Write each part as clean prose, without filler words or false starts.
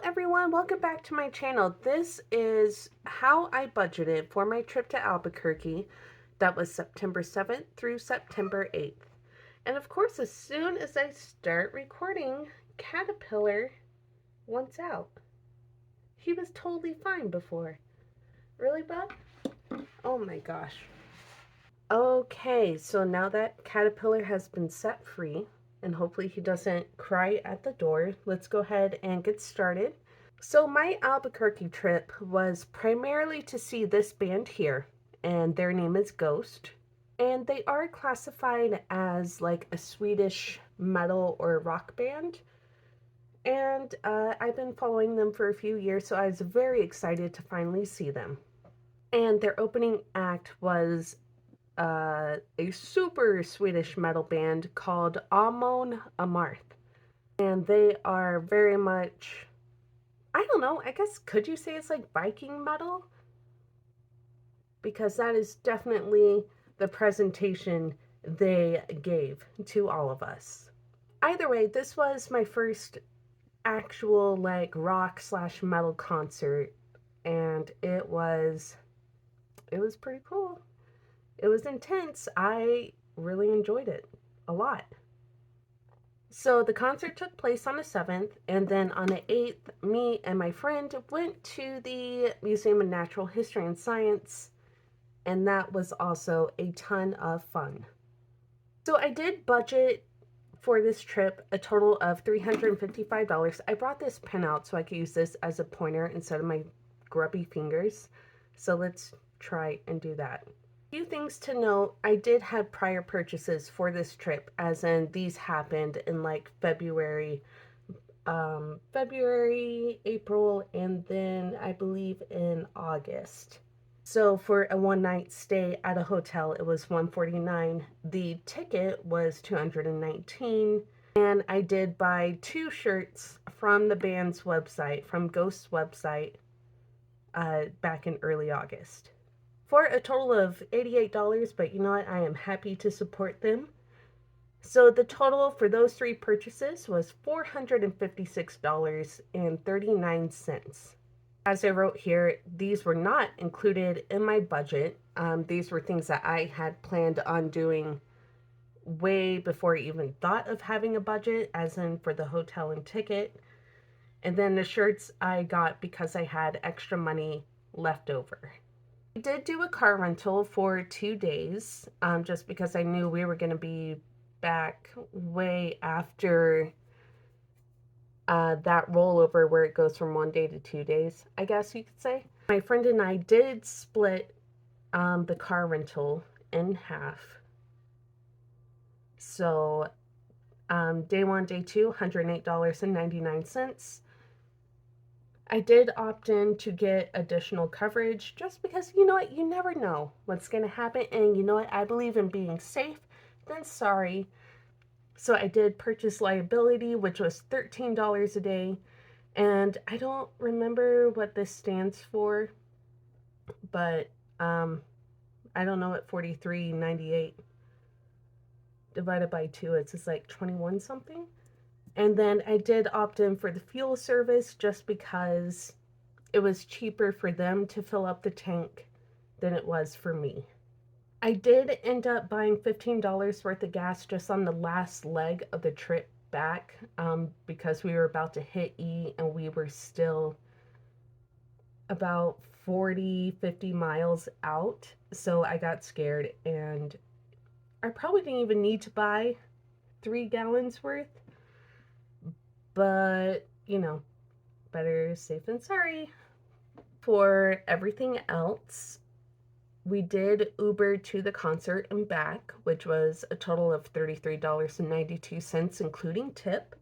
everyone, welcome back to my channel. This is how I budgeted for my trip to Albuquerque. That was September 7th through September 8th. And of course, as soon as I start recording, Caterpillar wants out. He was totally fine before. Really, bud? Oh my gosh. Okay, so now that Caterpillar has been set free, and hopefully he doesn't cry at the door, let's go ahead and get started. So my Albuquerque trip was primarily to see this band here, and their name is Ghost. And they are classified as like a Swedish metal or rock band. And I've been following them for a few years, so I was very excited to finally see them. And their opening act was a super Swedish metal band called Amon Amarth. And they are very much, I don't know, I guess could you say it's like Viking metal? Because that is definitely the presentation they gave to all of us. Either way, this was my first actual like rock slash metal concert, and it was pretty cool. It was intense. I really enjoyed it a lot. So the concert took place on the 7th, and then on the 8th, me and my friend went to the Museum of Natural History and Science, and that was also a ton of fun. So I did budget for this trip a total of $355. I brought this pen out so I could use this as a pointer instead of my grubby fingers. So let's try and do that. Few things to note, I did have prior purchases for this trip, as in these happened in like February, April, and then I believe in August. So for a one night stay at a hotel, it was $149. The ticket was $219. And I did buy 2 shirts from the band's website, from Ghost's website, back in early August, for a total of $88, but you know what? I am happy to support them. So the total for those 3 purchases was $456.39. As I wrote here, these were not included in my budget. These were things that I had planned on doing way before I even thought of having a budget, as in for the hotel and ticket. And then the shirts I got because I had extra money left over. I did do a car rental for 2 days, just because I knew we were going to be back way after that rollover where it goes from 1 day to 2 days, I guess you could say. My friend and I did split the car rental in half. So day 1, day 2, $108.99. I did opt in to get additional coverage just because, you know what, you never know what's going to happen. And you know what, I believe in being safe than sorry. So I did purchase liability, which was $13 a day. And I don't remember what this stands for, but I don't know what 43.98 divided by 2 is. It's like 21 something. And then I did opt in for the fuel service just because it was cheaper for them to fill up the tank than it was for me. I did end up buying $15 worth of gas just on the last leg of the trip back, because we were about to hit E and we were still about 40-50 miles out. So I got scared and I probably didn't even need to buy 3 gallons worth. But, you know, better safe than sorry. For everything else, we did Uber to the concert and back, which was a total of $33.92, including tip.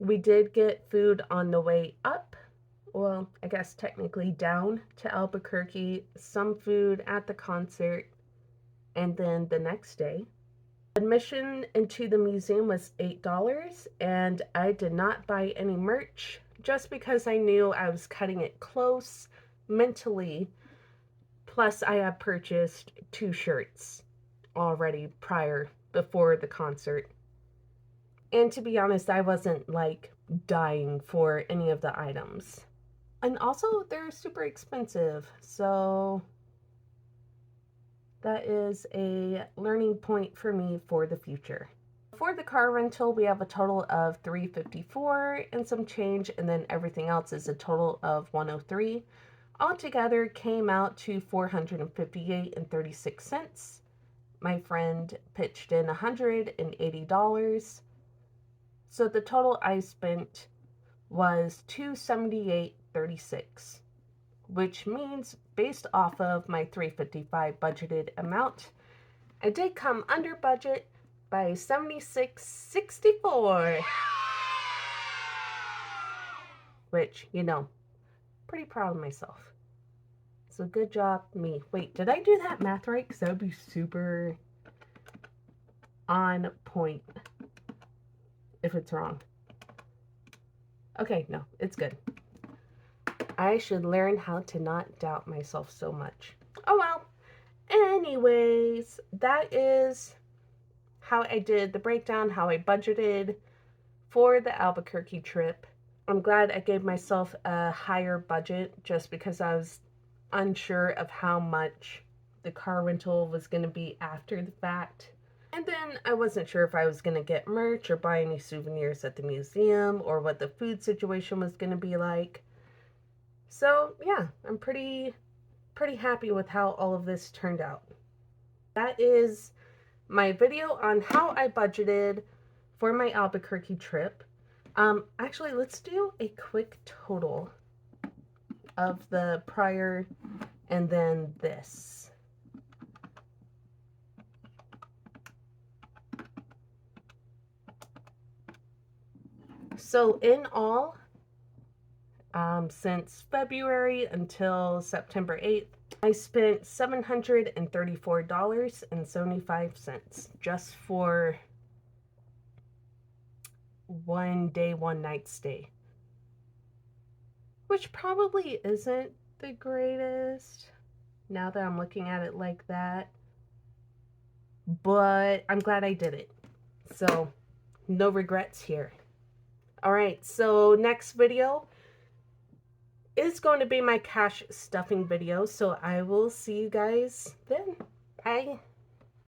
We did get food on the way up. Well, I guess technically down to Albuquerque, some food at the concert, and then the next day. Admission into the museum was $8, and I did not buy any merch just because I knew I was cutting it close mentally. Plus, I had purchased 2 shirts already before the concert. And to be honest, I wasn't like dying for any of the items. And also, they're super expensive, so that is a learning point for me for the future. For the car rental, we have a total of $354 and some change, and then everything else is a total of $103. Altogether came out to $458.36. My friend pitched in $180. So the total I spent was $278.36, which means based off of my $355 budgeted amount, I did come under budget by $76.64, which, you know, pretty proud of myself. So good job, me. Wait, did I do that math right? Because that would be super on point if it's wrong. Okay, no, it's good. I should learn how to not doubt myself so much. Oh well. Anyways, that is how I did the breakdown, how I budgeted for the Albuquerque trip. I'm glad I gave myself a higher budget just because I was unsure of how much the car rental was going to be after the fact. And then I wasn't sure if I was going to get merch or buy any souvenirs at the museum or what the food situation was going to be like. So yeah, I'm pretty happy with how all of this turned out. That is my video on how I budgeted for my Albuquerque trip. Actually, let's do a quick total of the prior and then this. So in all, since February until September 8th, I spent $734.75 just for 1 day, 1 night stay. Which probably isn't the greatest now that I'm looking at it like that. But I'm glad I did it. So, no regrets here. Alright, so next video is going to be my cash stuffing video. So I will see you guys then. Bye.